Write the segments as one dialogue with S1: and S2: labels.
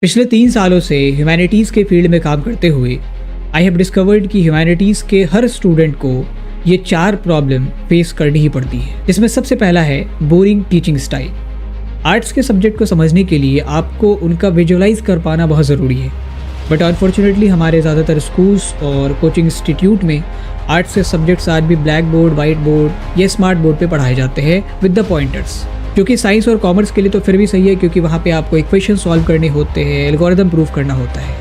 S1: पिछले 3 सालों से ह्यूमैनिटीज़ के फील्ड में काम करते हुए आई हैव डिस्कवर्ड कि ह्यूमैनिटीज़ के हर स्टूडेंट को ये 4 प्रॉब्लम फेस करनी ही पड़ती है। इसमें सबसे पहला है बोरिंग टीचिंग स्टाइल। आर्ट्स के सब्जेक्ट को समझने के लिए आपको उनका विजुअलाइज कर पाना बहुत ज़रूरी है, बट अनफॉर्चुनेटली हमारे ज़्यादातर स्कूल्स और कोचिंग इंस्टीट्यूट में आर्ट्स के सब्जेक्ट्स आज भी ब्लैक बोर्ड, वाइट बोर्ड या स्मार्ट बोर्ड पे पढ़ाए जाते हैं विद द पॉइंटर्स, जो कि साइंस और कॉमर्स के लिए तो फिर भी सही है क्योंकि वहाँ पे आपको इक्वेशन सॉल्व करने होते हैं, एल्गोरिदम प्रूव करना होता है।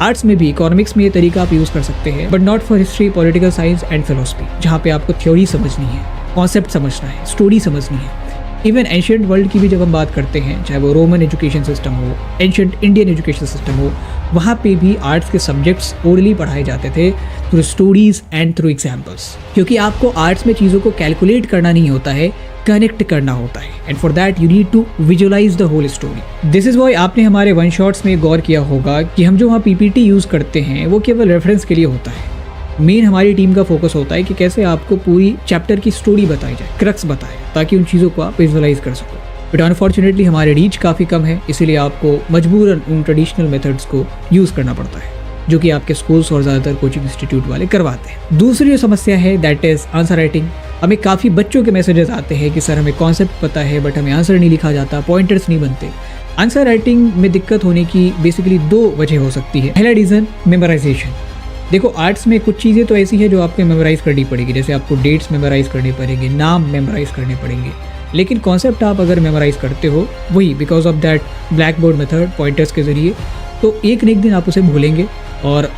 S1: आर्ट्स में भी इकोनॉमिक्स में ये तरीका आप यूज़ कर सकते हैं, but not for history, political science and philosophy, जहाँ पे आपको थ्योरी समझनी है, कॉन्सेप्ट समझना है, स्टोरी समझनी है। इवन एंशियंट वर्ल्ड की भी जब हम बात करते हैं, चाहे वो रोमन एजुकेशन सिस्टम हो, एंशियंट इंडियन एजुकेशन सिस्टम हो, वहाँ पे भी आर्ट्स के सब्जेक्ट्स ओरली पढ़ाए जाते थे through stories and through examples, क्योंकि आपको आर्ट्स में चीज़ों को कैलकुलेट करना नहीं होता है, कनेक्ट करना होता है, and for that you need to visualise the whole story. This is why आपने हमारे वन शॉट्स में गौर किया होगा कि हम जो वहाँ पीपीटी यूज़ करते हैं वो केवल रेफरेंस के लिए होता है। मेन हमारी टीम का फोकस होता है कि कैसे आपको पूरी चैप्टर की स्टोरी बताई जाए, क्रक्स बताए, ताकि उन चीज़ों को आप विजुअलाइज कर सको। बट अनफॉर्चुनेटली हमारे रीच काफ़ी कम है, इसीलिए आपको मजबूरन उन ट्रेडिशनल मेथड्स को यूज़ करना पड़ता है, जो कि आपके स्कूल्स और ज़्यादातर कोचिंग इंस्टीट्यूट वाले करवाते हैं। दूसरी जो समस्या है दैट इज़ आंसर राइटिंग। हमें काफ़ी बच्चों के मैसेजेस आते हैं कि सर हमें कॉन्सेप्ट पता है बट हमें आंसर नहीं लिखा जाता, पॉइंटर्स नहीं बनते। आंसर राइटिंग में दिक्कत होने की बेसिकली 2 वजह हो सकती है। पहला रीज़न मेमोराइजेशन। देखो, आर्ट्स में कुछ चीज़ें तो ऐसी है जो आपको मेमोराइज़ करनी पड़ेगी, जैसे आपको डेट्स मेमोराइज़ करने पड़ेंगे, नाम मेमोराइज़ करने पड़ेंगे, लेकिन कॉन्सेप्ट आप अगर मेमोराइज़ करते हो वही because of that black board method, pointers के ज़रिए, तो एक न एक दिन आप उसे भूलेंगे और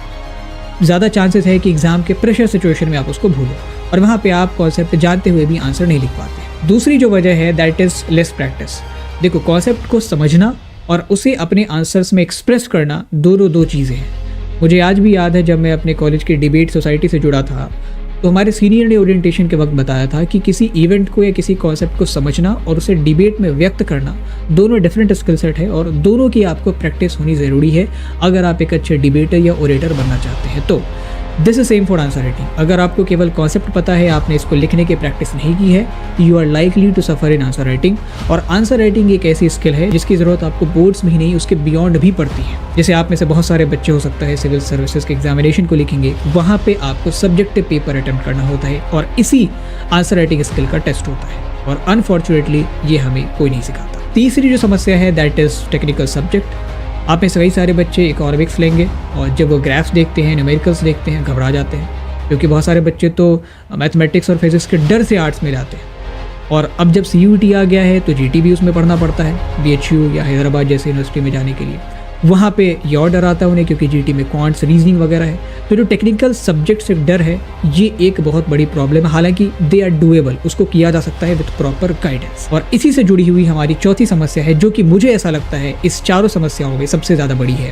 S1: ज़्यादा चांसेस है कि एग्ज़ाम के प्रेशर सिचुएशन में आप उसको भूलो और वहाँ पे आप कॉन्सेप्ट जानते हुए भी आंसर नहीं लिख पाते। दूसरी जो वजह है दैट इज़ लेस प्रैक्टिस। देखो, कॉन्सेप्ट को समझना और उसे अपने आंसर्स में एक्सप्रेस करना दोनों 2 चीज़ें हैं। मुझे आज भी याद है जब मैं अपने कॉलेज की डिबेट सोसाइटी से जुड़ा था, तो हमारे सीनियर ने ओरिएंटेशन के वक्त बताया था कि किसी इवेंट को या किसी कॉन्सेप्ट को समझना और उसे डिबेट में व्यक्त करना दोनों डिफरेंट स्किल सेट है और दोनों की आपको प्रैक्टिस होनी ज़रूरी है अगर आप एक अच्छे डिबेटर या ओरेटर बनना चाहते हैं। तो this is same for answer writing. अगर आपको केवल कॉन्सेप्ट पता है, आपने इसको लिखने की प्रैक्टिस नहीं की है, you are likely to suffer in answer writing. और आंसर राइटिंग एक ऐसी स्किल है जिसकी ज़रूरत आपको बोर्ड्स में ही नहीं, उसके बियॉन्ड भी पड़ती है। जैसे आप में से बहुत सारे बच्चे हो सकता है सिविल सर्विसेज के एग्जामिनेशन को लिखेंगे, वहाँ पे आपको सब्जेक्टिव पेपर अटेम्प्ट करना होता है और इसी आंसर राइटिंग स्किल का टेस्ट होता है, और अनफॉर्चुनेटली ये हमें कोई नहीं सिखाता। तीसरी जो समस्या है दैट इज़ टेक्निकल सब्जेक्ट। आप में से कई सारे बच्चे इकोनॉमिक्स लेंगे और जब वो ग्राफ्स देखते हैं, न्यूमेरिकल्स देखते हैं, घबरा जाते हैं, क्योंकि बहुत सारे बच्चे तो मैथमेटिक्स और फिजिक्स के डर से आर्ट्स में जाते हैं। और अब जब CUET आ गया है तो GT भी उसमें पढ़ना पड़ता है, BHU या हैदराबाद जैसे यूनिवर्सिटी में जाने के लिए। वहाँ पे ये और डर आता है उन्हें, क्योंकि GT में क्वांट्स, रीजनिंग वगैरह है। तो जो टेक्निकल सब्जेक्ट से डर है, ये एक बहुत बड़ी प्रॉब्लम है। हालांकि दे आर डूएबल, उसको किया जा सकता है विद प्रॉपर गाइडेंस। और इसी से जुड़ी हुई हमारी चौथी समस्या है, जो कि मुझे ऐसा लगता है इस चारों समस्याओं में सबसे ज़्यादा बड़ी है,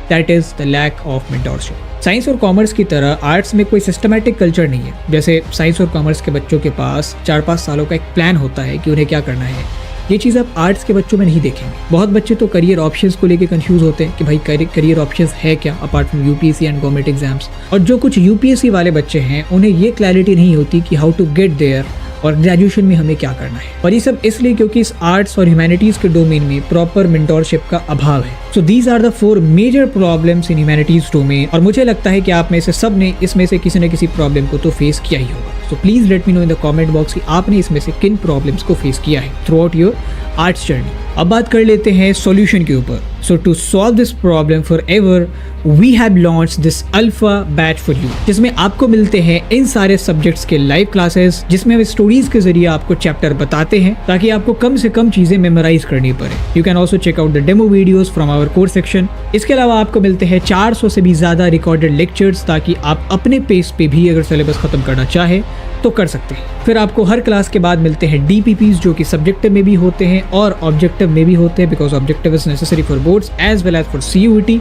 S1: that is the lack of mentorship. Science और कॉमर्स की तरह आर्ट्स में कोई सिस्टमैटिक कल्चर नहीं है। जैसे साइंस और कॉमर्स के बच्चों के पास 4-5 सालों का एक प्लान होता है कि उन्हें क्या करना है। ये चीज़ आप आर्ट्स के बच्चों में नहीं देखेंगे। बहुत बच्चे तो करियर ऑप्शंस को लेकर कंफ्यूज होते हैं कि भाई करियर ऑप्शंस है क्या apart from UPSC and government exams. और जो कुछ UPSC वाले बच्चे हैं उन्हें ये क्लैरिटी नहीं होती कि हाउ टू गेट देयर और ग्रेजुएशन में हमें क्या करना है। और ये सब इसलिए क्योंकि इस आर्ट्स और ह्यूमैनिटीज़ के डोमेन में प्रॉपर मेंटोरशिप का अभाव है। So these are the 4 major problems in humanities domain, और मुझे लगता है कि आप में से सब ने इसमें से किसी न किसी प्रॉब्लम को तो फेस किया ही होगा। So please let me know in the comment box कि आपने इसमें से किन प्रॉब्लम्स को फेस किया है throughout your arts journey. अब बात कर लेते हैं सॉल्यूशन के ऊपर। So to solve this problem forever we have launched this alpha batch for you, जिसमें आपको मिलते हैं इन सारे सब्जेक्ट्स के लाइव क्लासेस, जिसमें हम स्टोरीज के जरिए आपको चैप्टर बताते हैं ताकि आपको कम से कम चीजें मेमोराइज करनी पड़े। You can also check out the demo videos from our course section. इसके अलावा आपको मिलते हैं 400 से भी ज्यादा रिकॉर्डेड लेक्चर्स, ताकि आप अपने पेस पे भी अगर सिलेबस खत्म करना चाहे तो कर सकते हैं। फिर आपको हर क्लास के बाद मिलते हैं DPPs, जो कि सब्जेक्टिव में भी होते हैं और ऑब्जेक्टिव में भी होते हैं, because objective is necessary for boards as well as for CUET,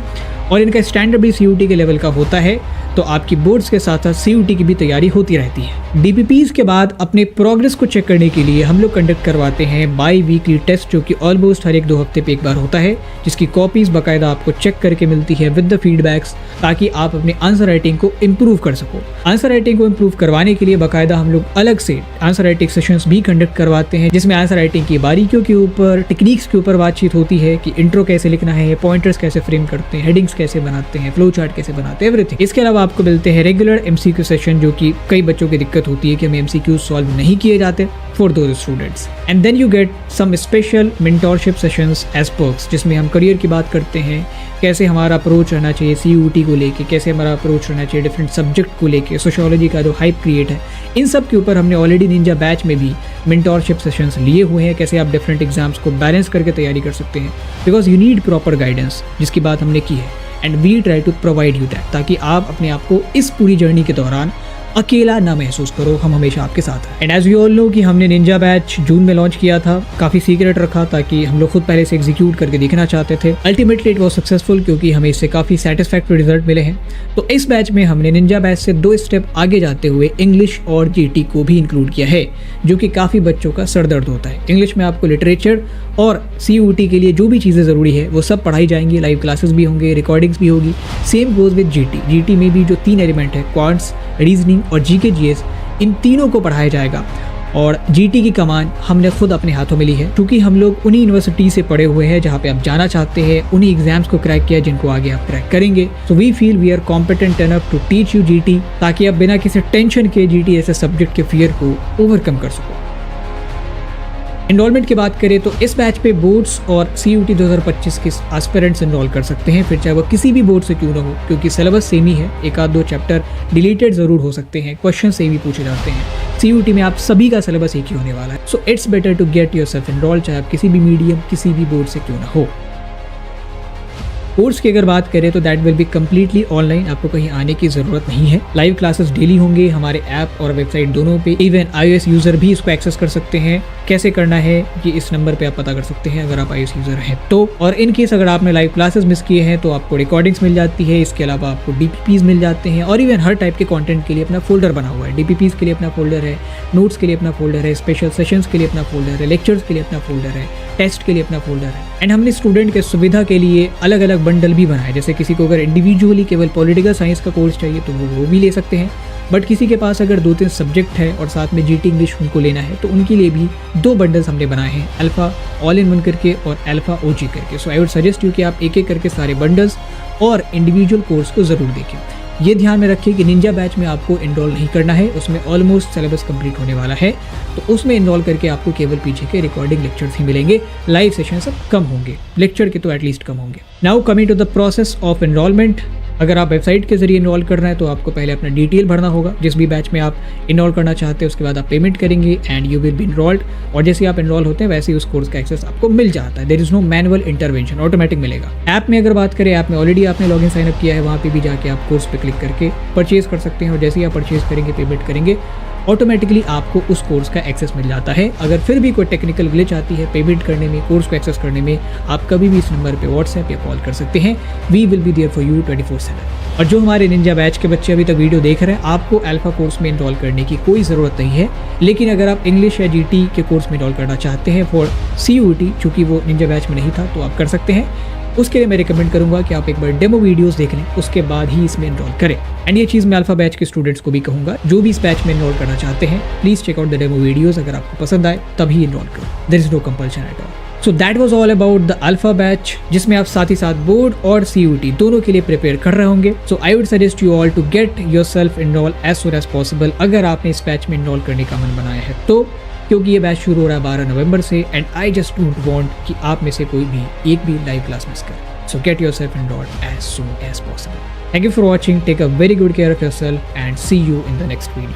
S1: और इनका स्टैंडर्ड भी CUET के लेवल का होता है, तो आपकी बोर्ड्स के साथ साथ CUET की भी तैयारी होती रहती है। DPPs के बाद अपने प्रोग्रेस को चेक करने के लिए हम लोग कंडक्ट करवाते हैं बाई वीकली टेस्ट, जो कि ऑलमोस्ट हर 1-2 हफ्ते पे एक बार होता है, जिसकी कॉपीज बाकायदा आपको चेक करके मिलती है विद द फीडबैक्स, ताकि आप अपने आंसर राइटिंग को इम्प्रूव कर सको। आंसर राइटिंग को इम्प्रूव करवाने के लिए बाकायदा हम लोग अलग से आंसर राइटिंग सेशंस भी कंडक्ट करवाते हैं, जिसमें आंसर राइटिंग की बारीकियों के ऊपर, टेक्निक्स के ऊपर बातचीत होती है कि इंट्रो कैसे लिखना है, पॉइंटर्स कैसे फ्रेम करते हैं, हेडिंग्स कैसे बनाते हैं, फ्लो चार्ट कैसे बनाते हैं, एवरीथिंग। इसके अलावा आपको मिलते हैं रेगुलर MCQ सेशन, जो कि कई बच्चों की दिक्कत होती है कि हमें MCQ सॉल्व नहीं किए जाते for those students. And then you get some special mentorship sessions as perks, जिसमें हम करियर की बात करते हैं, कैसे हमारा अप्रोच रहना चाहिए CUT को लेके, कैसे हमारा अप्रोच रहना चाहिए डिफरेंट सब्जेक्ट को लेके, सोशियोलॉजी का जो हाइप क्रिएट है, इन सब के ऊपर हमने ऑलरेडी निंजा बैच में भी मेंटोरशिप सेशंस लिए हुए हैं, कैसे आप डिफरेंट एग्जाम्स को बैलेंस करके तैयारी कर सकते हैं, because you need proper guidance, जिसकी बात हमने की है, and we try to provide you that, ताकि आप अपने आप को इस पूरी जर्नी के दौरान अकेला ना महसूस करो, हम हमेशा आपके साथ हैं। And as you all know कि हमने निंजा बैच जून में लॉन्च किया था, काफ़ी सीक्रेट रखा ताकि हम लोग खुद पहले से एग्जीक्यूट करके देखना चाहते थे। अल्टीमेटली इट वॉज सक्सेसफुल, क्योंकि हमें इससे काफ़ी सेटिस्फैक्टरी रिजल्ट मिले हैं। तो इस बैच में हमने निंजा बैच से 2 स्टेप आगे जाते हुए इंग्लिश और GT को भी इंक्लूड किया है, जो कि काफ़ी बच्चों का सरदर्द होता है। इंग्लिश में आपको लिटरेचर और CUT के लिए जो भी चीज़ें ज़रूरी है वो सब पढ़ाई जाएंगी, लाइव क्लासेस भी होंगे, रिकॉर्डिंग्स भी होगी। सेम गोज विद GT में भी जो 3 एलिमेंट है, क्वांट्स, रीजनिंग और GK GS, इन तीनों को पढ़ाया जाएगा। और GT की कमान हमने खुद अपने हाथों में ली है, क्योंकि हम लोग उन्हीं यूनिवर्सिटी से पढ़े हुए हैं जहाँ पे आप जाना चाहते हैं, उन्हीं एग्जाम्स को क्रैक किया जिनको आगे आप क्रैक करेंगे। So we feel we are competent enough to teach you GT, ताकि आप बिना किसी टेंशन के GT ऐसे सब्जेक्ट के फियर को ओवरकम कर सको। एनरोलमेंट की बात करें तो इस बैच पे बोर्ड्स और CUT 2025 के एस्पिरेंट्स एनरोल कर सकते हैं, फिर चाहे वो किसी भी बोर्ड से क्यों ना हो, क्योंकि सिलेबस सेम ही है। 1-2 चैप्टर डिलीटेड ज़रूर हो सकते हैं, क्वेश्चन सेम ही पूछे जाते हैं। CUT में आप सभी का सिलेबस एक ही होने वाला है। So it's better to get yourself enrol, चाहे आप किसी भी मीडियम, किसी भी बोर्ड से क्यों ना हो। कोर्स की अगर बात करें तो that will be completely online, आपको कहीं आने की ज़रूरत नहीं है। लाइव क्लासेस डेली होंगे हमारे ऐप और वेबसाइट दोनों पे। इवन iOS यूज़र भी इसको एक्सेस कर सकते हैं। कैसे करना है ये इस नंबर पे आप पता कर सकते हैं अगर आप iOS यूज़र हैं तो। और इन केस अगर आपने लाइव क्लासेस मिस किए हैं तो आपको रिकॉर्डिंग्स मिल जाती है, इसके अलावा आपको DPPs मिल जाते हैं, और इवन हर टाइप के कंटेंट के लिए अपना फोल्डर बना हुआ है। DPPs के लिए अपना फोल्डर है, नोट्स के लिए अपना फोल्डर है, स्पेशल सेशंस के लिए अपना फोल्डर है, लेक्चर्स के लिए अपना फोल्डर है, टेस्ट के लिए अपना फोल्डर है। एंड हमने स्टूडेंट के सुविधा के लिए अलग अलग बंडल भी बनाए, जैसे किसी को अगर इंडिविजुअली केवल पॉलिटिकल साइंस का कोर्स चाहिए तो वो भी ले सकते हैं, बट किसी के पास अगर 2-3 सब्जेक्ट है और साथ में GT इंग्लिश उनको लेना है तो उनके लिए भी 2 बंडल्स हमने बनाए हैं, अल्फा ऑल इन वन करके और अल्फा OG करके। सो आई वुड सजेस्ट यू कि आप एक एक करके सारे बंडल्स और इंडिविजुअल कोर्स को ज़रूर देखें। ये ध्यान में रखिए कि निंजा बैच में आपको इनरोल नहीं करना है, उसमें ऑलमोस्ट सिलेबस कंप्लीट होने वाला है, तो उसमें इनरोल करके आपको केवल पीछे के रिकॉर्डिंग लेक्चर्स ही मिलेंगे। लाइव सेशन सब कम होंगे, लेक्चर के तो एटलीस्ट कम होंगे। Now coming to the process of enrolment. अगर आप वेबसाइट के जरिए इनरोल कर रहे हैं तो आपको पहले अपना डिटेल भरना होगा, जिस भी बैच में आप इनरोल करना चाहते हैं। उसके बाद आप पेमेंट करेंगे and you will be enrolled, और जैसे आप इनरोल होते हैं वैसे ही उस कोर्स का एक्सेस आपको मिल जाता है। There is no manual intervention, automatic मिलेगा। ऐप में अगर बात करें, ऐप में ऑलरेडी आपने लॉगिन साइन अप किया है, वहाँ पे भी जाके आप कोर्स पे क्लिक करके परचेज कर सकते हैं, और जैसे ही आप परचेज करेंगे, पेमेंट करेंगे, ऑटोमेटिकली आपको उस कोर्स का एक्सेस मिल जाता है। अगर फिर भी कोई टेक्निकल ग्लिच आती है पेमेंट करने में, कोर्स को एक्सेस करने में, आप कभी भी इस नंबर पे व्हाट्सएप या कॉल कर सकते हैं। We will be there for you 24/7। और जो हमारे निंजा बैच के बच्चे अभी तक वीडियो देख रहे हैं, आपको अल्फा कोर्स में इनरोल करने की कोई ज़रूरत नहीं है, लेकिन अगर आप इंग्लिश या GT के कोर्स में इनरोल करना चाहते हैं फॉर CUT, चूँकि वो निंजा बैच में नहीं था, तो आप कर सकते हैं। उसके लिए मैं रिकमेंड करूंगा कि आप एक बार डेमो वीडियोस देख लें, उसके बाद ही इसमें इनरोल करें। एंड ये चीज़ मैं अल्फा बैच के स्टूडेंट्स को भी कहूँगा, जो भी इस बैच में इनरोल करना चाहते हैं, please check out the demo videos. अगर आपको पसंद आए तभी इनरोल करो, there is no compulsion at all. So that was all about the alpha batch, जिसमें आप साथ ही साथ बोर्ड और CUT दोनों के लिए प्रिपेयर कर रहे होंगे। So I would suggest you all to get yourself enrol as soon as possible, अगर आपने इस बैच में इनरोल करने का मन बनाया है तो, क्योंकि ये बैच शुरू हो रहा है 12 नवंबर से, and I just don't want कि आप में से कोई भी एक भी लाइव क्लास मिस करे। So get yourself enrolled as soon as possible. Thank you for watching. Take a very good care of yourself and see you in the next video.